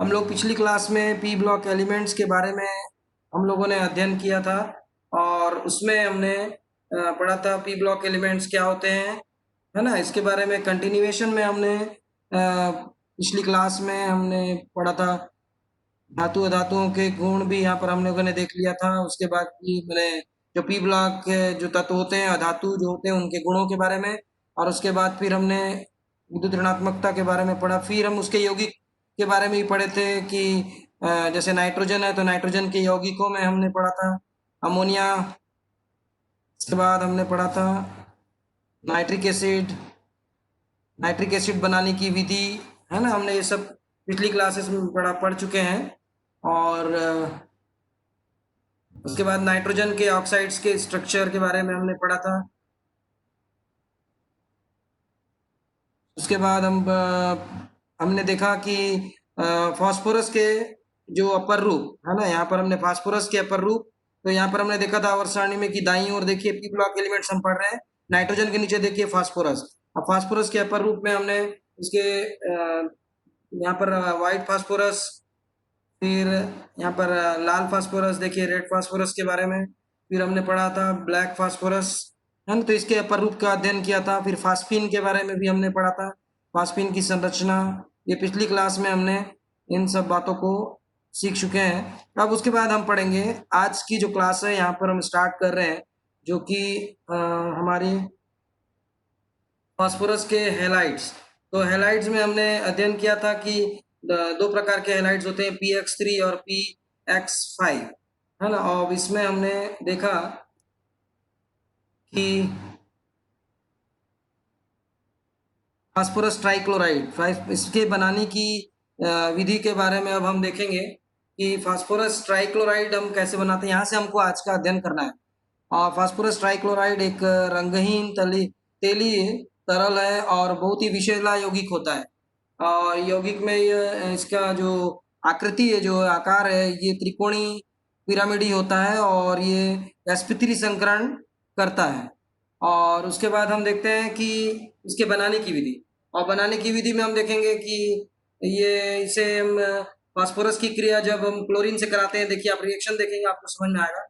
हम लोग पिछली क्लास में पी ब्लॉक एलिमेंट्स के बारे में हम लोगों ने अध्ययन किया था और उसमें हमने पढ़ा था पी ब्लॉक एलिमेंट्स क्या होते हैं, है ना। इसके बारे में कंटिन्यूएशन में हमने पिछली क्लास में हमने पढ़ा था। धातु अधातुओं के गुण भी यहाँ पर हम लोगों ने देख लिया था। उसके बाद भी मैंने जो पी ब्लॉक के जो तत्व होते हैं, अधातु जो होते हैं, उनके गुणों के बारे में, और उसके बाद फिर हमने विद्युत ऋणात्मकता के बारे में पढ़ा। फिर हम उसके यौगिक के बारे में भी पढ़े थे कि जैसे नाइट्रोजन है तो नाइट्रोजन के यौगिकों में हमने पढ़ा था अमोनिया। इसके बाद हमने पढ़ा था नाइट्रिक एसिड, नाइट्रिक एसिड बनाने की विधि, है ना। हमने ये सब पिछली क्लासेस में पढ़ चुके हैं। और उसके बाद नाइट्रोजन के ऑक्साइड्स के स्ट्रक्चर के बारे में हमने पढ़ा था। उसके बाद हमने देखा कि फास्फोरस के जो अपर रूप, है ना, यहाँ पर हमने फास्फोरस के अपर रूप, तो यहाँ पर हमने देखा था आवर्त सारणी में कि दाईं ओर देखिए पी ब्लॉक एलिमेंट्स हम पढ़ रहे हैं, नाइट्रोजन के नीचे देखिए फास्फोरस। अब फास्फोरस के अपर रूप में हमने इसके यहाँ पर व्हाइट फास्फोरस, फिर यहाँ पर लाल फास्फोरस, देखिए रेड फास्फोरस के बारे में, फिर हमने पढ़ा था ब्लैक फास्फोरस, है ना। तो इसके अपर रूप का अध्ययन किया था। फिर फास्फीन के बारे में भी हमने पढ़ा था, फास्फीन की संरचना। ये पिछली क्लास में हमने इन सब बातों को सीख चुके हैं। अब उसके बाद हम पढ़ेंगे आज की जो क्लास है, यहाँ पर हम स्टार्ट कर रहे हैं, जो कि हमारी फास्फोरस के हैलाइड्स। तो हैलाइड्स में हमने अध्ययन किया था कि दो प्रकार के हैलाइड्स होते हैं, PX3 और PX5, है ना। और इसमें हमने देखा कि फास्फोरस ट्राइक्लोराइड, इसके बनाने की विधि के बारे में अब हम देखेंगे कि फास्फोरस ट्राइक्लोराइड हम कैसे बनाते हैं। यहाँ से हमको आज का अध्ययन करना है। और फास्फोरस ट्राइक्लोराइड एक रंगहीन तेली तरल है और बहुत ही विषैला यौगिक होता है। और यौगिक में ये इसका जो आकृति है, जो आकार है, ये त्रिकोणीय पिरामिडी होता है और ये sp3 संकरण करता है। और उसके बाद हम देखते हैं कि इसके बनाने की विधि, और बनाने की विधि में हम देखेंगे कि ये इसे हम फास्फोरस की क्रिया जब हम क्लोरीन से कराते हैं, देखिए आप रिएक्शन देखेंगे आपको समझ में आएगा।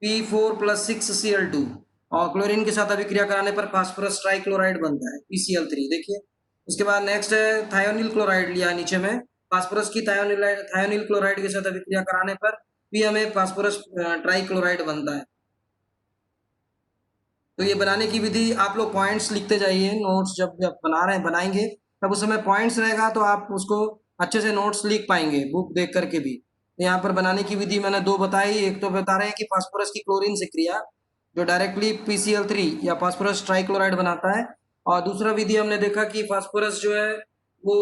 P4+6Cl2 और क्लोरीन के साथ अभिक्रिया कराने पर फास्फोरस ट्राइक्लोराइड बनता है, PCl3। देखिए उसके बाद नेक्स्ट है थायोनिल क्लोराइड लिया नीचे में, फास्फोरस की थायोनिल क्लोराइड के साथ अभिक्रिया कराने पर भी हमें फास्फोरस ट्राइक्लोराइड बनता है। तो ये बनाने की विधि आप लोग पॉइंट्स लिखते जाइए, नोट्स जब बना रहे हैं बनाएंगे तब उस समय पॉइंट्स रहेगा तो आप उसको अच्छे से नोट्स लिख पाएंगे बुक देख करके भी। तो यहाँ पर बनाने की विधि मैंने दो बताई। एक तो बता रहे हैं कि फास्फोरस की क्लोरीन से क्रिया जो डायरेक्टली PCl3 या फास्फोरस ट्राइक्लोराइड बनाता है, और दूसरा विधि हमने देखा कि फास्फोरस जो है वो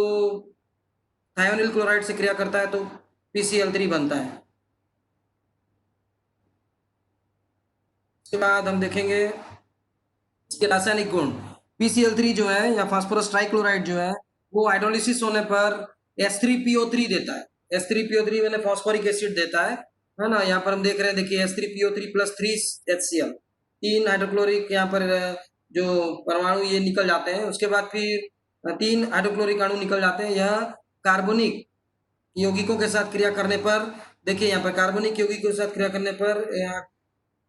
थायोनिल क्लोराइड से क्रिया करता है तो PCl3 बनता है। उसके बाद हम देखेंगे इसके रासायनिक गुण। PCl3 जो है या फास्फोरस ट्राइक्लोराइड जो है वो हाइड्रोलिसिस होने पर H3PO3 देता है। H3PO3 मैंने फास्फोरिक एसिड देता है ना। यहाँ पर हम देख रहे हैं, देखिए H3PO3 + 3HCl, 3 हाइड्रोक्लोरिक यहाँ पर जो परमाणु ये निकल जाते हैं। उसके बाद फिर 3 हाइड्रोक्लोरिक अणु निकल जाते हैं। यह कार्बनिक यौगिकों के साथ क्रिया करने पर, देखिए यहाँ पर कार्बनिक यौगिकों के साथ क्रिया करने पर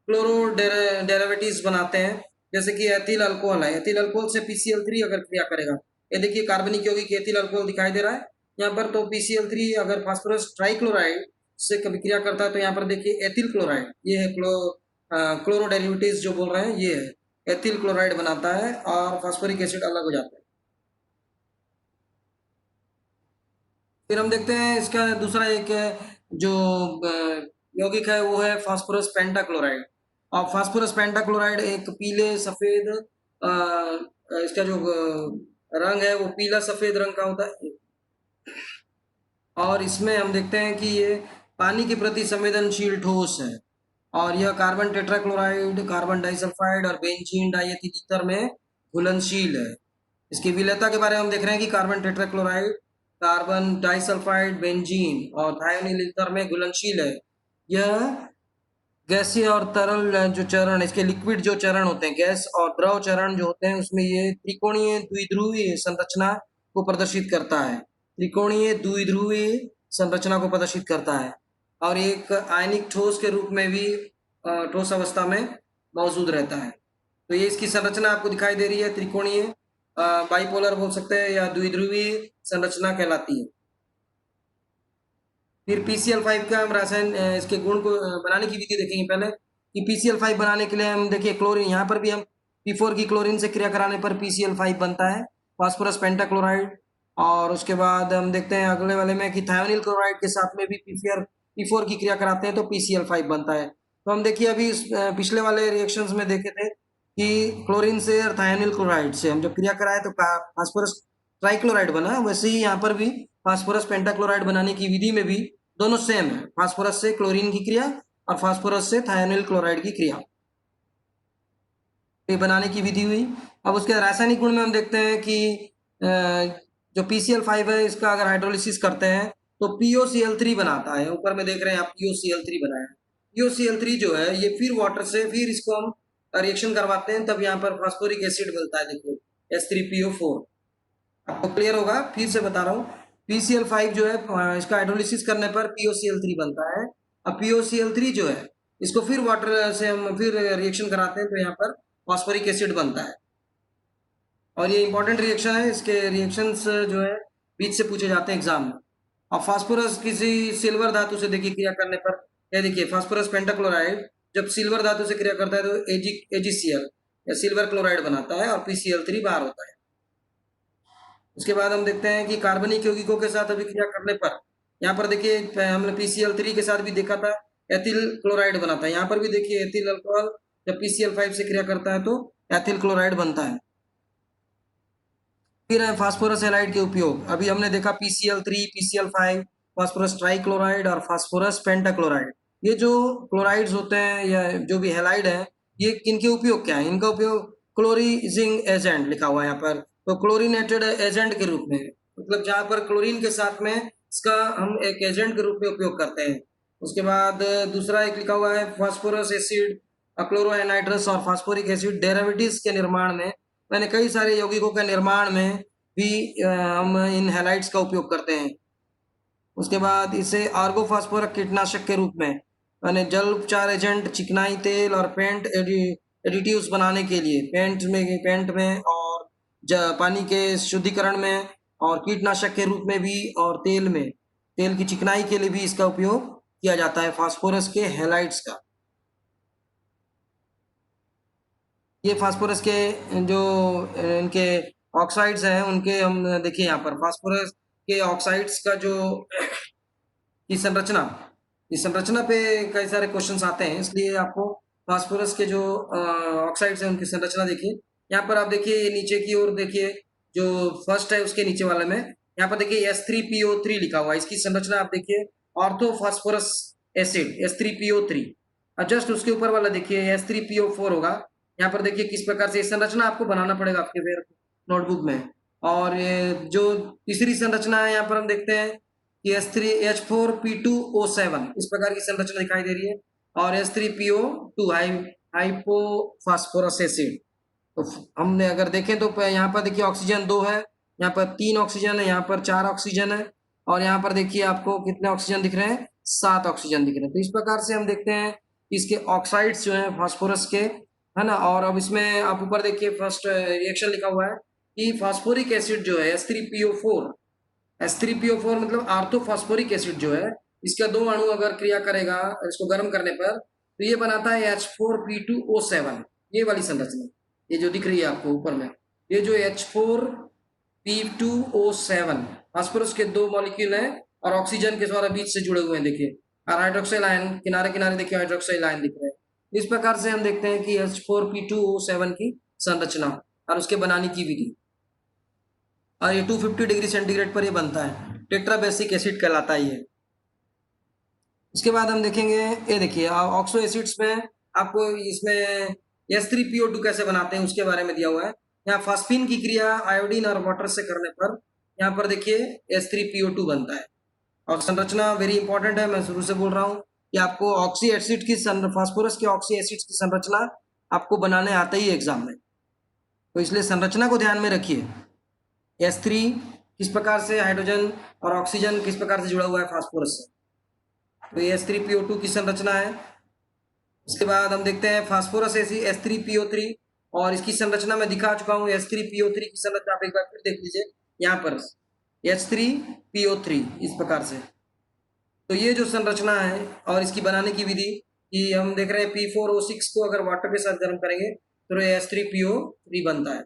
क्लोरो डेरिवेटिव्स बनाते हैं, जैसे कि एथिल अल्कोहल है। एथिल अल्कोहल से PCl3 अगर क्रिया करेगा, ये देखिए कार्बनिक यौगिक एथिल अल्कोहल दिखाई दे रहा है यहाँ पर, तो PCl3 अगर फास्फोरस ट्राइक्लोराइड से कभी क्रिया करता है तो यहाँ पर देखिए एथिल क्लोराइड, ये है क्लोरो डेरिवेटिव्स जो बोल रहे हैं, ये है एथिल क्लोराइड बनाता है और फास्फोरिक एसिड अलग हो जाता है। फिर हम देखते हैं इसका दूसरा एक जो यौगिक है वो है फास्फोरस पेंटाक्लोराइड। और फास्फोरस पेंटाक्लोराइड एक पीले सफेद इसका जो रंग है वो पीला सफेद रंग का होता है। और इसमें हम देखते हैं कि ये पानी के प्रति संवेदनशील ठोस है, और यह कार्बन टेट्राक्लोराइड, कार्बन डाइसल्फाइड और बेंजीन डाइएथिल ईथर में घुलनशील है। इसकी विलेयता के बारे में हम देख रहे हैं कि carbon tetrachloride, carbon disulphide, benzene और थायोनिल ईथर में घुलनशील है। यह गैसीय और तरल जो चरण, इसके लिक्विड जो चरण होते हैं, गैस और द्रव चरण जो होते हैं, उसमें ये त्रिकोणीय द्विध्रुवीय संरचना को प्रदर्शित करता है। त्रिकोणीय द्विध्रुवीय संरचना को प्रदर्शित करता है और एक आयनिक ठोस के रूप में भी ठोस अवस्था में मौजूद रहता है। तो ये इसकी संरचना आपको दिखाई दे रही है, त्रिकोणीय, बाइपोलर बोल सकते हैं या द्विध्रुवीय संरचना कहलाती है। फिर PCl5 का हम रासायन इसके गुण को बनाने की विधि देखेंगे पहले कि PCl5 बनाने के लिए हम देखिए क्लोरीन, यहाँ पर भी हम P4 की क्लोरीन से क्रिया कराने पर PCl5 बनता है, फास्फोरस पेंटाक्लोराइड। और उसके बाद हम देखते हैं अगले वाले में कि थायोनिल क्लोराइड के साथ में भी P4 की क्रिया कराते हैं तो PCl5 बनता है। तो हम देखिए अभी पिछले वाले रिएक्शंस में देखे थे कि क्लोरीन से और थायोनिल क्लोराइड से हम जब क्रिया कराए तो फास्फोरस ट्राइक्लोराइड बना, वैसे ही यहाँ पर भी फास्फोरस पेंटाक्लोराइड बनाने की विधि में भी दोनों सेम है, फास्फोरस से क्लोरीन की क्रिया और फास्फोरस से थायोनिल क्लोराइड की क्रिया, ये बनाने की विधि हुई। अब उसके रासायनिक गुण में हम देखते हैं कि जो PCl5 है इसका अगर हाइड्रोलिसिस करते हैं तो POCl3 बनाता है। ऊपर में देख रहे हैं आप POCl3 बनाया है। POCl3 जो है ये फिर वाटर से फिर इसको हम रिएक्शन करवाते हैं, तब यहाँ पर फास्फोरिक एसिड मिलता है, देखिए H3PO4। आपको क्लियर होगा, फिर से बता रहा हूँ। PCl5 जो है इसका हाइड्रोलिसिस करने पर POCl3 बनता है। अब POCl3 जो है इसको फिर वाटर से हम फिर रिएक्शन कराते हैं तो यहाँ पर फास्फोरिक एसिड बनता है। और ये इंपॉर्टेंट रिएक्शन है, इसके रिएक्शंस जो है बीच से पूछे जाते हैं एग्जाम में। अब फास्फोरस किसी सिल्वर धातु से देखिए क्रिया करने पर, ये देखिए फास्फोरस पेंटाक्लोराइड जब सिल्वर धातु से क्रिया करता है तो AgCl या सिल्वर क्लोराइड बनाता है और PCl3 बाहर होता है। उसके बाद हम देखते हैं कि कार्बनिक यौगिकों के साथ अभिक्रिया करने पर, यहाँ पर देखिए हमने PCl3 के साथ भी देखा था एथिल क्लोराइड बनाता है, यहाँ पर भी देखिए एथिल अल्कोहल जब PCl5 से क्रिया करता है तो एथिल क्लोराइड बनता है। फिर है फास्फोरस हैलाइड के उपयोग। अभी हमने देखा PCl3, PCl5, फास्फोरस ट्राइक्लोराइड और फास्फोरस पेंटाक्लोराइड। ये जो क्लोराइड्स होते हैं या जो भी हैलाइड है, ये किनके उपयोग क्या है? इनका उपयोग क्लोरीजिंग एजेंट लिखा हुआ है यहाँ पर, तो क्लोरीनेटेड एजेंट के रूप में, मतलब जहाँ पर क्लोरीन के साथ में इसका हम एक एजेंट के रूप में उपयोग करते हैं। उसके बाद दूसरा एक लिखा हुआ है फास्फोरस एसिड, क्लोरोएनाइड्रस और फास्फोरिक एसिड डेरिवेटिव्स के निर्माण में, मैंने कई सारे यौगिकों के निर्माण में भी हम इन हैलाइड्स का उपयोग करते हैं। उसके बाद इसे आर्गोफास्फोरक कीटनाशक के रूप में, मैंने जल उपचार एजेंट, चिकनाई तेल और पेंट एडिटिव्स बनाने के लिए पेंट में और पानी के शुद्धिकरण में और कीटनाशक के रूप में भी और तेल की चिकनाई के लिए भी इसका उपयोग किया जाता है फास्फोरस के हैलाइड्स का। ये फास्फोरस के जो इनके ऑक्साइड्स हैं उनके हम देखिए यहाँ पर फास्फोरस के ऑक्साइड्स का जो की संरचना, इस संरचना पे कई सारे क्वेश्चंस आते हैं, इसलिए आपको फास्फोरस के जो ऑक्साइड्स हैं उनकी संरचना देखिए। यहाँ पर आप देखिए ये नीचे की ओर देखिए, जो फर्स्ट है उसके नीचे वाले में यहाँ पर देखिए H3PO3 लिखा हुआ है, इसकी संरचना आप देखिए ऑर्थोफॉस्फोरस एसिड H3PO3। और जस्ट उसके ऊपर वाला देखिए H3PO4 होगा। यहाँ पर देखिए किस प्रकार से संरचना आपको बनाना पड़ेगा आपके फिर नोटबुक में। और जो तीसरी संरचना है यहाँ पर हम देखते हैं कि H4P2O7 इस प्रकार की संरचना दिखाई दे रही है, और H3PO2 हाइपोफॉस्फोरस एसिड। तो हमने अगर देखें तो यहाँ पर देखिए ऑक्सीजन 2 है, यहाँ पर 3 ऑक्सीजन है, यहाँ पर 4 ऑक्सीजन है, और यहाँ पर देखिए आपको कितने ऑक्सीजन दिख रहे हैं? 7 ऑक्सीजन दिख रहे हैं। तो इस प्रकार से हम देखते हैं इसके ऑक्साइड्स जो हैं फास्फोरस के, है ना। और अब इसमें आप ऊपर देखिए फर्स्ट रिएक्शन लिखा हुआ है कि फास्फोरिक एसिड जो है H3PO4 मतलब आर्थोफॉस्फोरिक एसिड जो है, इसका 2 अणु अगर क्रिया करेगा इसको गर्म करने पर तो ये बनाता है H4P2O7, ये वाली संरचना, ये जो दिख रही है आपको ऊपर में, ये जो H4P2O7 फास्फोरस के 2 मॉलिक्यूल हैं और ऑक्सीजन के द्वारा बीच से जुड़े हुए हैं देखिए, और हाइड्रोक्साइल आयन किनारे किनारे देखिए हाइड्रोक्साइल आयन दिख रहे हैं। इस प्रकार से हम देखते हैं कि H4P2O7 की संरचना और उसके बनाने की विधि, और ये 250 डिग्री सेंटीग्रेड पर ये बनता है, टेट्राबेसिक एसिड कहलाता है ये। इसके बाद हम देखेंगे, ये देखिए ऑक्सो एसिड्स में आपको इसमें H3PO2 कैसे बनाते हैं उसके बारे में दिया हुआ है। यहाँ फास्फीन की क्रिया आयोडीन और वाटर से करने पर यहाँ पर देखिए H3PO2 बनता है। और संरचना वेरी इंपॉर्टेंट है, मैं शुरू से बोल रहा हूँ कि आपको ऑक्सी एसिड की फास्फोरस के ऑक्सी एसिड्स की संरचना आपको बनाने आते ही एग्जाम में, तो इसलिए संरचना को ध्यान में रखिए। H3 किस प्रकार से हाइड्रोजन और ऑक्सीजन किस प्रकार से जुड़ा हुआ है फास्फोरस से। तो ये H3PO2 की संरचना है। उसके बाद हम देखते हैं फास्फोरस ऐसी H3PO3, और इसकी संरचना मैं दिखा चुका हूँ। H3PO3 की संरचना आप एक बार फिर देख लीजिए यहाँ पर, H3PO3 इस प्रकार से। तो ये जो संरचना है और इसकी बनाने की विधि कि हम देख रहे हैं P4O6 को अगर वाटर के साथ गर्म करेंगे तो ये H3PO3 बनता है।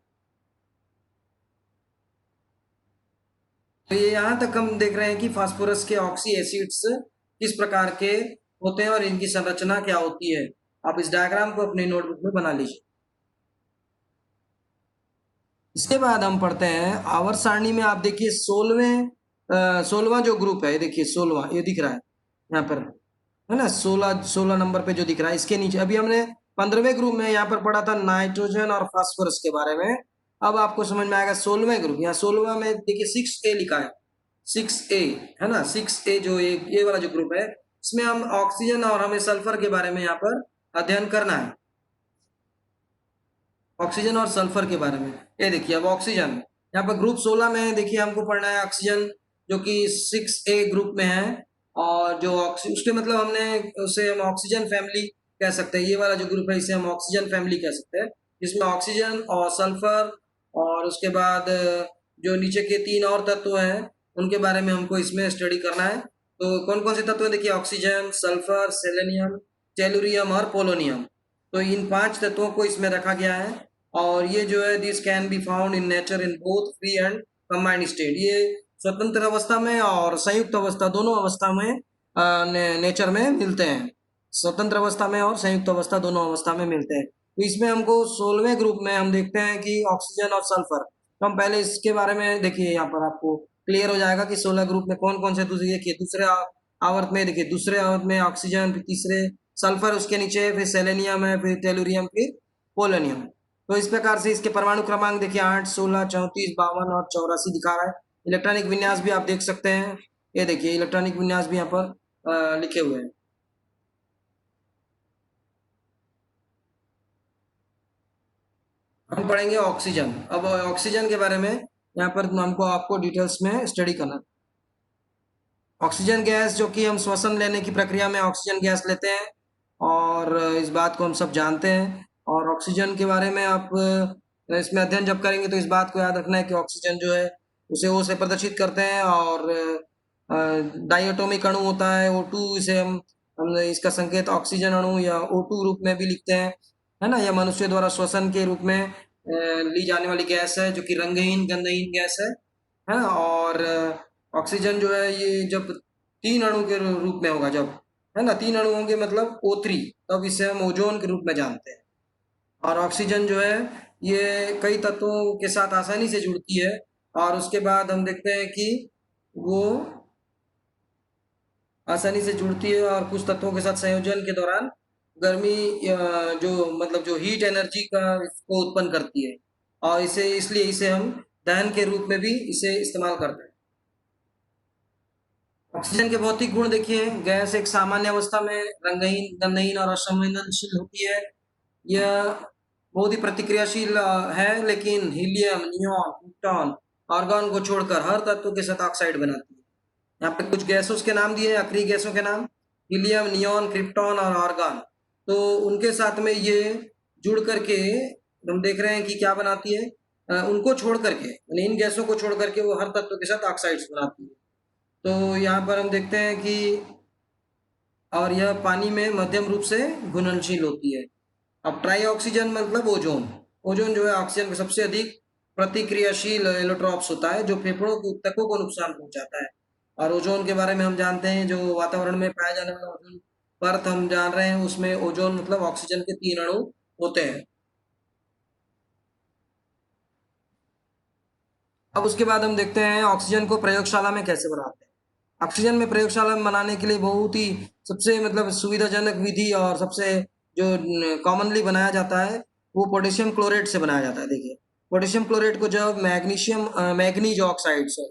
तो ये यहाँ तक हम देख रहे हैं कि फास्फोरस के ऑक्सी एसिड्स किस प्रकार के होते हैं और इनकी संरचना क्या होती है। आप इस डायग्राम को अपने नोटबुक में बना लीजिए। इसके बाद हम पढ़ते हैं आवर्त सारणी में। आप देखिए 16वां जो ग्रुप है, देखिए 16वां ये दिख रहा है यहाँ पर, है ना, 16 नंबर पे जो दिख रहा है। इसके नीचे अभी हमने 15वें ग्रुप में यहाँ पर पढ़ा था नाइट्रोजन और फास्फोरस के बारे में। अब आपको समझ में आएगा 16वें ग्रुप। यहाँ 16वां में देखिए 6A लिखा है, 6A है ना, 6A जो ये वाला जो ग्रुप है, इसमें हम ऑक्सीजन और हमें सल्फर के बारे में यहाँ पर अध्ययन करना है, ऑक्सीजन और सल्फर के बारे में। ये देखिए अब ऑक्सीजन यहाँ पर ग्रुप 16 में देखिए हमको पढ़ना है ऑक्सीजन, जो कि 6A ग्रुप में है। और जो उसके मतलब हमने उसे हम ऑक्सीजन फैमिली कह सकते हैं। ये वाला जो ग्रुप है इसे हम ऑक्सीजन फैमिली कह सकते हैं, जिसमें ऑक्सीजन और सल्फर और उसके बाद जो नीचे के 3 और तत्व हैं उनके बारे में हमको इसमें स्टडी करना है। तो कौन कौन से तत्व हैं देखिए, ऑक्सीजन, सल्फर, सेलेनियम, टेलुरियम और पोलोनियम। तो इन 5 तत्वों को इसमें रखा गया है। और ये जो है this can be found in nature in both free and combined state. ये स्वतंत्र अवस्था में और संयुक्त अवस्था दोनों अवस्था में नेचर में मिलते हैं। स्वतंत्र अवस्था में और संयुक्त अवस्था दोनों अवस्था में मिलते हैं। तो इसमें हमको 16वें ग्रुप में हम देखते हैं कि ऑक्सीजन और सल्फर। तो हम पहले इसके बारे में देखिए, यहाँ पर आपको क्लियर हो जाएगा कि 16 ग्रुप में कौन कौन से। देखिए दूसरे आवर्त में, देखिए दूसरे आवर्त में ऑक्सीजन, फिर तीसरे सल्फर, उसके नीचे फिर सेलेनियम है, फिर टेलुरियम, फिर पोलोनियम। तो इस प्रकार से इसके परमाणु क्रमांक देखिए 8, 16, 34, 52 और 84 दिखा रहा है। इलेक्ट्रॉनिक विन्यास भी आप देख सकते हैं। ये देखिए इलेक्ट्रॉनिक विन्यास भी यहाँ पर लिखे हुए हैं। हम पढ़ेंगे ऑक्सीजन। अब ऑक्सीजन के बारे में यहाँ पर हमको आपको डिटेल्स में स्टडी करना। ऑक्सीजन गैस, जो कि हम श्वसन लेने की प्रक्रिया में ऑक्सीजन गैस लेते हैं, और इस बात को हम सब जानते हैं। और ऑक्सीजन के बारे में आप इसमें अध्ययन जब करेंगे तो इस बात को याद रखना है कि ऑक्सीजन जो है उसे O से प्रदर्शित करते हैं, और डाइएटोमिक अणु होता है O2, इसे हम इसका संकेत ऑक्सीजन अणु या O2 रूप में भी लिखते हैं, है ना। यह मनुष्य द्वारा श्वसन के रूप में ली जाने वाली गैस है, जो कि रंगहीन गंधहीन गैस है ना। और ऑक्सीजन जो है ये जब 3 अणु के रूप में होगा, जब, है ना, 3 अणु होंगे मतलब O3, तब इसे हम ओजोन के रूप में जानते हैं। और ऑक्सीजन जो है ये कई तत्वों के साथ आसानी से जुड़ती है। और उसके बाद हम देखते हैं कि वो आसानी से जुड़ती है और कुछ तत्वों के साथ संयोजन के दौरान गर्मी जो मतलब जो हीट एनर्जी का इसको उत्पन्न करती है, और इसलिए इसे हम दहन के रूप में भी इसे इस्तेमाल करते हैं। ऑक्सीजन के भौतिक गुण देखिए, गैस एक सामान्य अवस्था में रंगहीन गंधहीन और असंवेदनशील होती है। यह बहुत ही प्रतिक्रियाशील है, लेकिन हीलियम, नियॉन, प्रोटॉन, आर्गन को छोड़कर हर तत्व के साथ ऑक्साइड बनाती है। यहाँ पे कुछ गैसों के नाम दिए, अक्रिय गैसों के नाम, हीलियम, नियॉन, क्रिप्टॉन और आर्गन। तो उनके साथ में ये जुड़ करके हम देख रहे हैं कि क्या बनाती है, उनको छोड़ करके, यानी इन गैसों को छोड़ करके वो हर तत्व के साथ ऑक्साइड्स बनाती है। तो यहाँ पर हम देखते हैं कि, और यह पानी में मध्यम रूप से घुलनशील होती है। अब ट्राई ऑक्सीजन मतलब ओजोन। ओजोन जो है ऑक्सीजन का सबसे अधिक प्रतिक्रियाशील एलोट्रॉप्स होता है, जो फेफड़ों के ऊतकों को नुकसान पहुंचाता है। और ओजोन के बारे में हम जानते हैं, जो वातावरण में पाया जाने वाला ओजोन परत हम जान रहे हैं, उसमें ओजोन मतलब ऑक्सीजन के 3 अणु होते हैं। अब उसके बाद हम देखते हैं ऑक्सीजन को प्रयोगशाला में कैसे बनाते हैं। ऑक्सीजन में प्रयोगशाला में बनाने के लिए बहुत ही सबसे मतलब सुविधाजनक विधि और सबसे जो कॉमनली बनाया जाता है वो पोटेशियम क्लोरेट से बनाया जाता है। देखिए पोटेशियम क्लोरेट को जब मैग्नीज ऑक्साइड से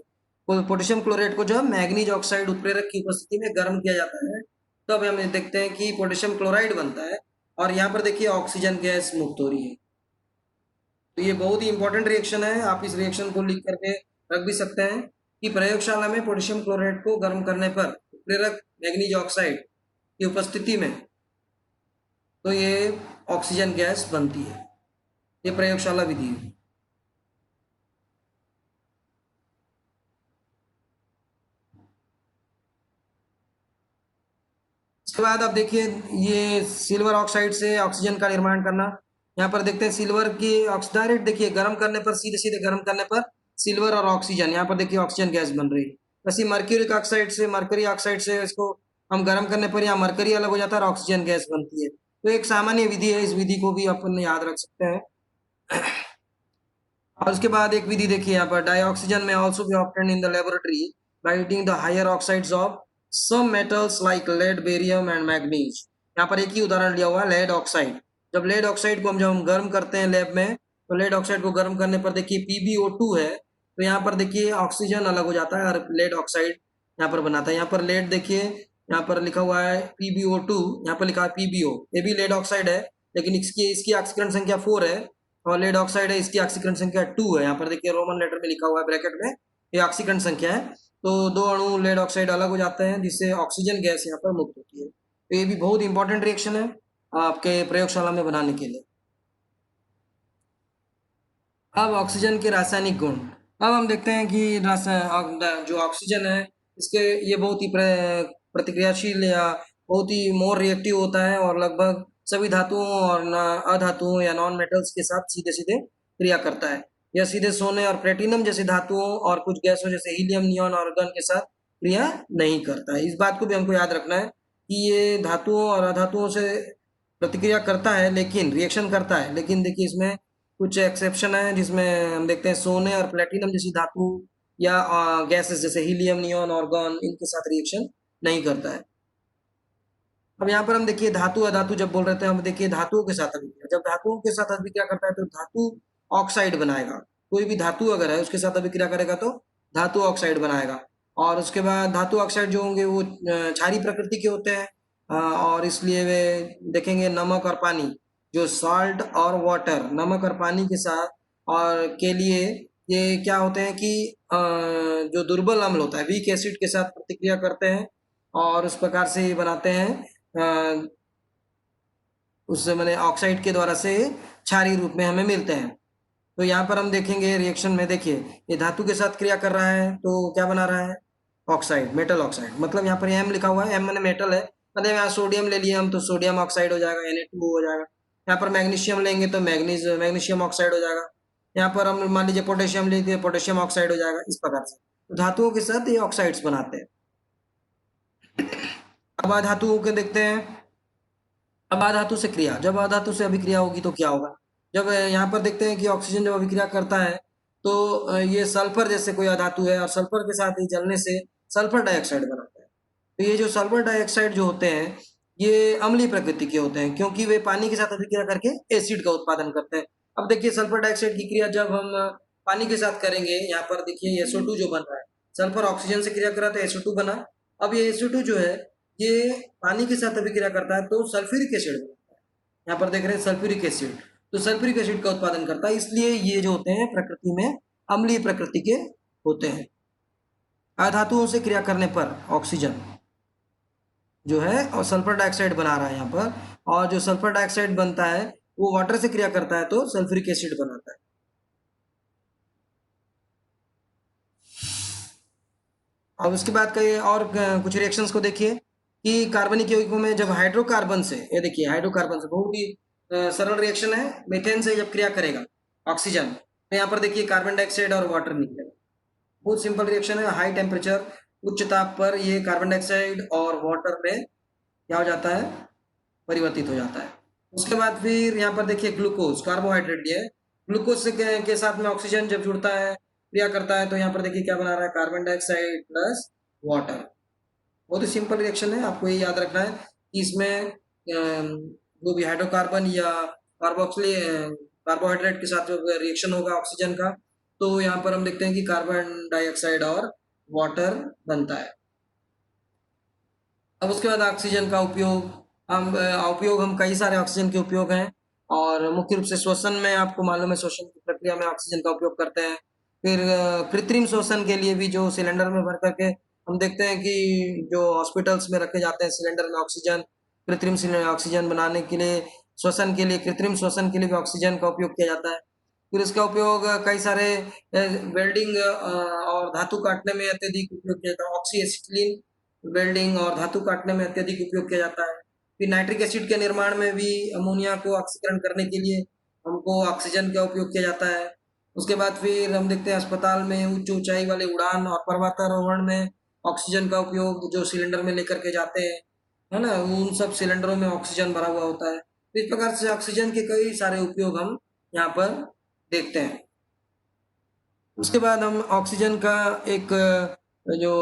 पोटेशियम क्लोरेट को जब मैग्नीज ऑक्साइड उत्प्रेरक की उपस्थिति में गर्म किया जाता है, तब हम देखते हैं कि पोटेशियम क्लोराइड बनता है, और यहाँ पर देखिए ऑक्सीजन गैस मुक्त हो रही है। तो ये बहुत ही इंपॉर्टेंट रिएक्शन है। आप इस रिएक्शन को लिख करके रख भी सकते हैं कि प्रयोगशाला में पोटेशियम क्लोराइड को गर्म करने पर उत्प्रेरक मैग्नीज ऑक्साइड की उपस्थिति में तो ये ऑक्सीजन गैस बनती है। ये प्रयोगशाला विधि है। इसके बाद आप देखिए ये सिल्वर ऑक्साइड से ऑक्सीजन का निर्माण करना। यहाँ पर देखते हैं सिल्वर की डायरेक्ट देखिए गर्म करने पर सीधे सीधे गर्म करने पर सिल्वर और ऑक्सीजन, यहाँ पर देखिए ऑक्सीजन गैस बन रही है। वैसे मरकरी ऑक्साइड से इसको हम गर्म करने पर यहाँ मरकरी अलग हो जाता है और ऑक्सीजन गैस बनती है। तो एक सामान्य विधि है, इस विधि को भी अपन याद रख सकते हैं। और उसके बाद एक विधि देखिए यहाँ पर डाइऑक्सीजन में also be obtained in the laboratory by heating the higher oxides of some metals like lead, barium and manganese. यहाँ पर एक ही उदाहरण लिया हुआ है, लेड ऑक्साइड। जब लेड ऑक्साइड को जब हम गर्म करते हैं लैब में, तो लेड ऑक्साइड को गर्म करने पर देखिए PbO2 है, तो यहाँ पर देखिए ऑक्सीजन अलग हो जाता है और लेड ऑक्साइड यहाँ पर बनाता है। यहाँ पर लेड देखिए यहाँ पर लिखा हुआ है PbO2, यहाँ पर लिखा है PbO, ये भी लेड ऑक्साइड है, लेकिन इसकी ऑक्सीकरण संख्या 4 है और लेड ऑक्साइड है, इसकी ऑक्सीकरण संख्या 2 है। यहाँ पर देखिए रोमन लेटर में लिखा हुआ है ब्रैकेट में, ये ऑक्सीकरण संख्या है। तो दो अणु लेड ऑक्साइड अलग हो जाते हैं जिससे ऑक्सीजन गैस यहाँ पर मुक्त होती है। तो ये भी बहुत इंपॉर्टेंट रिएक्शन है आपके प्रयोगशाला में बनाने के लिए। अब ऑक्सीजन के रासायनिक गुण। अब हम देखते हैं कि जो ऑक्सीजन है इसके ये बहुत ही प्रतिक्रियाशील या बहुत ही मोर रिएक्टिव होता है और लगभग सभी धातुओं और अधातुओं या नॉन मेटल्स के साथ सीधे सीधे क्रिया करता है। यह सीधे सोने और प्लेटिनम जैसे धातुओं और कुछ गैसों जैसे हीलियम, नियॉन और आर्गन के साथ क्रिया नहीं करता है। इस बात को भी हमको याद रखना है कि ये धातुओं और अधातुओं से प्रतिक्रिया करता है, लेकिन रिएक्शन करता है, लेकिन देखिए इसमें कुछ एक्सेप्शन है जिसमें हम देखते हैं सोने और प्लेटिनम जैसी धातु या गैसेस जैसे हीलियम, नियॉन, आर्गन इनके साथ रिएक्शन नहीं करता है। अब यहाँ पर हम देखिए धातु अधातु जब बोल रहे थे, हम देखिए धातुओं के साथ अभिक्रिया, जब धातुओं के साथ अभिक्रिया करता है तो धातु ऑक्साइड बनाएगा। कोई भी धातु अगर है उसके साथ अभिक्रिया करेगा तो धातु ऑक्साइड बनाएगा। और उसके बाद धातु ऑक्साइड जो होंगे वो क्षारीय प्रकृति के होते हैं और इसलिए वे देखेंगे नमक और पानी, जो सॉल्ट और वाटर, नमक और पानी के साथ और के लिए ये क्या होते हैं कि जो दुर्बल अम्ल होता है वीक एसिड के साथ प्रतिक्रिया करते हैं और उस प्रकार से बनाते हैं, उस मैंने ऑक्साइड के द्वारा से क्षारीय रूप में हमें मिलते हैं। तो यहाँ पर हम देखेंगे रिएक्शन में, देखिए ये धातु के साथ क्रिया कर रहा है तो क्या बना रहा है, ऑक्साइड, मेटल ऑक्साइड। मतलब यहाँ पर एम लिखा हुआ है, एम मैंने मेटल है, मतलब यहाँ सोडियम ले लिए हम तो सोडियम ऑक्साइड हो जाएगा, Na2 हो जाएगा। यहाँ पर मैग्नीशियम लेंगे तो मैग्नीशियम ऑक्साइड हो जाएगा। यहाँ पर हम मान लीजिए पोटेशियम लेंगे, पोटेशियम ऑक्साइड हो जाएगा। इस प्रकार से तो धातुओं के साथ ये ऑक्साइड्स बनाते हैं। अब अधातुओं के देखते हैं। अब अधातु से क्रिया, जब अधातु से अभिक्रिया होगी तो क्या होगा। जब यहाँ पर देखते हैं कि ऑक्सीजन जब अभिक्रिया करता है तो ये सल्फर जैसे कोई अधातु है और सल्फर के साथ ही जलने से सल्फर डाइऑक्साइड बनाता है। तो ये जो सल्फर डाइऑक्साइड जो होते हैं ये अम्लीय प्रकृति के होते हैं क्योंकि वे पानी के साथ अभिक्रिया करके एसिड का उत्पादन करते हैं। अब देखिए सल्फर डाइऑक्साइड की क्रिया जब हम पानी के साथ करेंगे, यहाँ पर देखिए SO2 जो बन रहा है, सल्फर ऑक्सीजन से क्रिया कर रहा है तो SO2 बना। अब ये SO2 जो है ये पानी के साथ अभिक्रिया करता है तो सल्फ्यूरिक एसिड बनता है। यहाँ पर देख रहे हैं सल्फ्यूरिक एसिड, तो सल्फ्यूरिक एसिड का उत्पादन करता है, इसलिए ये जो होते हैं प्रकृति में अम्लीय प्रकृति के होते हैं। अधातुओं से क्रिया करने पर ऑक्सीजन जो है और सल्फर डाइऑक्साइड बना रहा है यहाँ पर, और जो सल्फर डाइऑक्साइड बनता है वो वाटर से क्रिया करता है तो सल्फ्यूरिक एसिड बनाता है। अब उसके बाद कई और कुछ रिएक्शंस को देखिए कि कार्बनिक यौगिकों में जब हाइड्रोकार्बन से, ये देखिए हाइड्रोकार्बन से बहुत ही सरल रिएक्शन है, मीथेन से जब क्रिया करेगा ऑक्सीजन तो यहाँ पर देखिए कार्बन डाइऑक्साइड और वाटर निकलेगा। बहुत सिंपल रिएक्शन है, हाई टेम्परेचर, उच्च ताप पर ये कार्बन डाइऑक्साइड और वाटर में क्या हो जाता है, परिवर्तित हो जाता है। उसके बाद फिर यहाँ पर देखिए ग्लूकोज, कार्बोहाइड्रेट दिया है, ग्लूकोज से के साथ में ऑक्सीजन जब जुड़ता है क्रिया करता है तो यहाँ पर देखिए क्या बना रहा है, कार्बन डाइऑक्साइड प्लस वाटर। बहुत ही सिंपल रिएक्शन है, आपको ये याद रखना है कि इसमें जो भी हाइड्रोकार्बन या कार्बोक्सिल कार्बोहाइड्रेट के साथ जो रिएक्शन होगा ऑक्सीजन का, तो यहाँ पर हम देखते हैं कि कार्बन डाइऑक्साइड और वाटर बनता है। अब उसके बाद ऑक्सीजन का उपयोग हम कई सारे ऑक्सीजन के उपयोग हैं और मुख्य रूप से श्वसन में आपको मालूम है, श्वसन की प्रक्रिया में ऑक्सीजन का उपयोग करते हैं। फिर कृत्रिम श्वसन के लिए भी जो सिलेंडर में भर करके हम देखते हैं कि जो हॉस्पिटल्स में रखे जाते हैं सिलेंडर में ऑक्सीजन, कृत्रिम ऑक्सीजन बनाने के लिए, श्वसन के लिए, कृत्रिम श्वसन के लिए भी ऑक्सीजन का उपयोग किया जाता है। फिर इसका उपयोग कई सारे वेल्डिंग और धातु काटने में अत्यधिक उपयोग किया जाता है। ऑक्सी एसिटिलीन वेल्डिंग और धातु काटने में अत्यधिक उपयोग किया जाता है। फिर नाइट्रिक एसिड के निर्माण में भी अमोनिया को ऑक्सीकरण करने के लिए हमको ऑक्सीजन का उपयोग किया जाता है। उसके बाद फिर हम देखते हैं अस्पताल में उच्च ऊंचाई वाले उड़ान और पर्वतारोहण में ऑक्सीजन का उपयोग जो सिलेंडर में लेकर के जाते हैं, है ना, उन सब सिलेंडरों में ऑक्सीजन भरा हुआ होता है। तो इस प्रकार से ऑक्सीजन के कई सारे उपयोग हम यहाँ पर देखते हैं। उसके बाद हम ऑक्सीजन का एक जो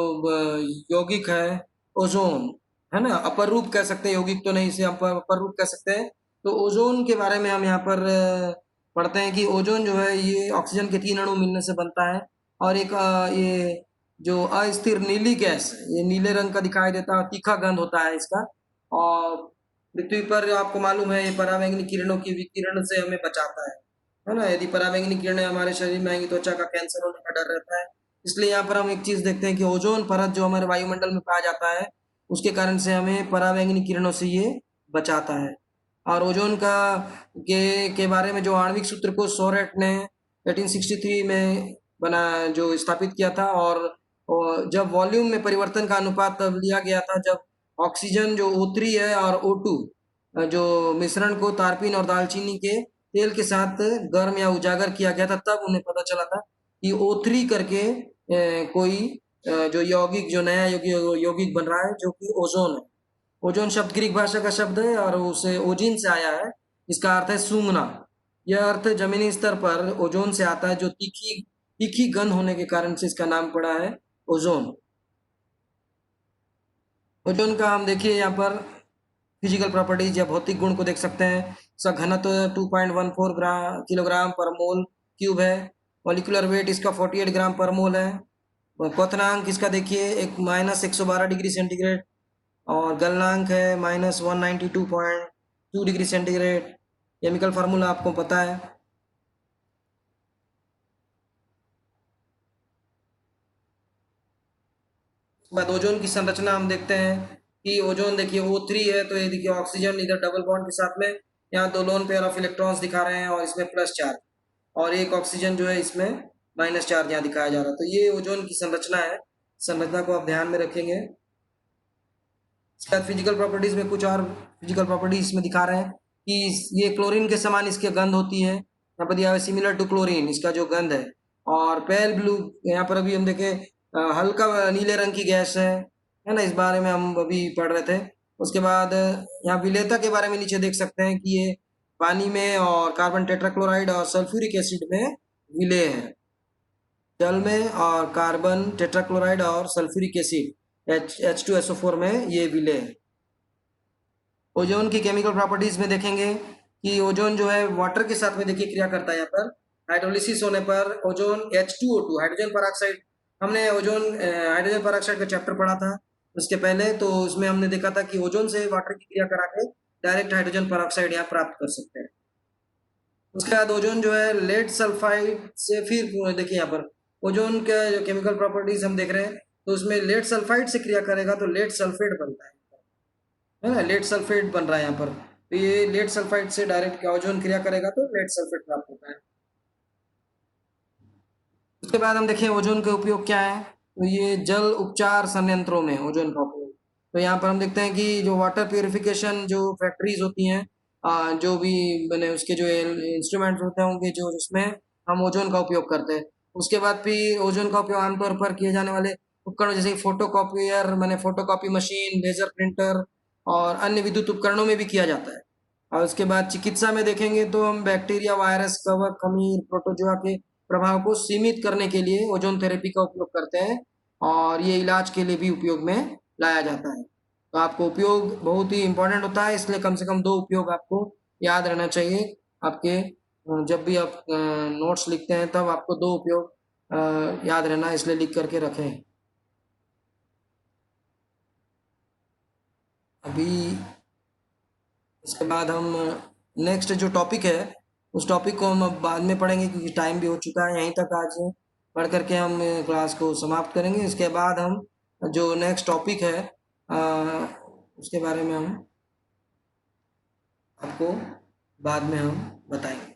यौगिक है ओजोन, है ना, अपर रूप कह सकते हैं, यौगिक तो नहीं, इसे अपर रूप कह सकते हैं। तो ओजोन के बारे में हम यहाँ पर पढ़ते हैं कि ओजोन जो है ये ऑक्सीजन के 3 अणु मिलने से बनता है और एक ये जो अस्थिर नीली गैस, ये नीले रंग का दिखाई देता है, तीखा गंध होता है इसका। और पृथ्वी पर आपको मालूम है ये पराबैंगनी किरणों की विकिरण से हमें बचाता है ना। यदि पराबैंगनी किरणें हमारे शरीर में आएंगी, त्वचा का कैंसर होने का डर रहता है। इसलिए यहाँ पर हम एक चीज देखते हैं कि ओजोन परत जो हमारे वायुमंडल में पाया जाता है उसके कारण से हमें पराबैंगनी किरणों से ये बचाता है। और ओजोन के बारे में जो आणविक सूत्र को सोरेट ने 1863 में बना जो स्थापित किया था, और जब वॉल्यूम में परिवर्तन का अनुपात तब लिया गया था जब ऑक्सीजन जो O3 है और O2 जो मिश्रण को तारपीन और दालचीनी के तेल के साथ गर्म या उजागर किया गया था, तब उन्हें पता चला था कि O3 करके कोई जो यौगिक, जो नया यौगिक बन रहा है जो कि ओजोन है। ओजोन शब्द ग्रीक भाषा का शब्द है और उसे ओजिन से आया है। इसका अर्थ है सूंघना। यह अर्थ जमीनी स्तर पर ओजोन से आता है जो तीखी तीखी गंध होने के कारण से इसका नाम पड़ा है ओजोन। ओजोन का हम देखिए यहाँ पर फिजिकल प्रॉपर्टीज या भौतिक गुण को देख सकते हैं। इसका घनत्व 2.14 किलोग्राम पर मोल क्यूब है। मॉलिक्यूलर वेट इसका 48 ग्राम पर मोल है। क्वथनांक इसका देखिए एक -112 डिग्री सेंटीग्रेड और गलनांक है -192.2 डिग्री सेंटीग्रेड। केमिकल फार्मूला आपको पता है। उसके बाद ओजोन की संरचना हम देखते हैं कि ओजोन देखिए O3 है, तो ये देखिए ऑक्सीजन इधर डबल बॉन्ड के साथ में यहाँ 2 लोन पेयर ऑफ इलेक्ट्रॉन्स दिखा रहे हैं और इसमें प्लस चार्ज, और एक ऑक्सीजन जो है इसमें माइनस चार्ज यहाँ दिखाया जा रहा है। तो ये ओजोन की संरचना है। संरचना को आप ध्यान में रखेंगे। इसके बाद फिजिकल प्रॉपर्टीज में कुछ और फिजिकल प्रॉपर्टीज इसमें दिखा रहे हैं कि ये क्लोरीन के समान इसकी गंध होती है। यहाँ पर दिया है सिमिलर टू क्लोरीन इसका जो गंध है। और पेल ब्लू, यहाँ पर अभी हम देखे हल्का नीले रंग की गैस है ना, इस बारे में हम अभी पढ़ रहे थे। उसके बाद यहाँ विलेयता के बारे में नीचे देख सकते हैं कि ये पानी में और कार्बन टेट्राक्लोराइड और सल्फ्यूरिक एसिड में विलेय है। जल में और कार्बन टेट्राक्लोराइड और सल्फ्यूरिक एसिड H2SO4 में ये विलेय है। ओजोन की केमिकल प्रॉपर्टीज में देखेंगे कि ओजोन जो है वाटर के साथ में देखिए क्रिया करता है। यहाँ पर हाइड्रोलिसिस होने पर ओजोन H2O2 हाइड्रोजन पेरोक्साइड, हमने ओजोन हाइड्रोजन पेरोक्साइड का चैप्टर पढ़ा था उसके पहले, तो उसमें हमने देखा था कि ओजोन से वाटर की क्रिया करा के डायरेक्ट हाइड्रोजन पेरोक्साइड यहाँ प्राप्त कर सकते हैं। उसके बाद ओजोन जो है लेड सल्फाइड से, फिर देखिए यहाँ पर ओजोन का जो केमिकल प्रॉपर्टीज हम देख रहे हैं, तो उसमें लेड सल्फाइड से क्रिया करेगा तो लेड सल्फेट बनता है ना, लेड सल्फेट बन रहा है यहाँ पर। तो ये लेड सल्फाइड से डायरेक्ट ओजोन क्रिया करेगा तो लेड सल्फेट प्राप्त होता है। उसके बाद हम देखें ओजोन के उपयोग क्या है, तो ये जल उपचार संयंत्रों में ओजोन का उपयोग। तो यहाँ पर हम देखते हैं कि जो वाटर प्यूरिफिकेशन जो फैक्ट्रीज होती हैं, जो भी मैंने उसके जो इंस्ट्रूमेंट्स होते हैं उनके जो उसमें हम ओजोन का उपयोग करते हैं। उसके बाद फिर ओजोन का उपयोग आमतौर पर किए जाने वाले उपकरण जैसे फोटो कॉपियर, मैंने photocopy machine, laser printer और अन्य विद्युत उपकरणों में भी किया जाता है। और उसके बाद चिकित्सा में देखेंगे तो हम बैक्टीरिया, वायरस, कवक, खमीर, प्रोटोजोआ के प्रभाव को सीमित करने के लिए ओजोन थेरेपी का उपयोग करते हैं और ये इलाज के लिए भी उपयोग में लाया जाता है। तो आपको उपयोग बहुत ही इंपॉर्टेंट होता है, इसलिए कम से कम 2 उपयोग आपको याद रहना चाहिए। आपके जब भी आप नोट्स लिखते हैं तब आपको 2 उपयोग याद रहना, इसलिए लिख करके रखें। अभी इसके बाद हम नेक्स्ट जो टॉपिक है उस टॉपिक को हम अब बाद में पढ़ेंगे क्योंकि टाइम भी हो चुका है। यहीं तक आज पढ़ करके हम क्लास को समाप्त करेंगे। इसके बाद हम जो नेक्स्ट टॉपिक है उसके बारे में हम आपको बाद में हम बताएंगे।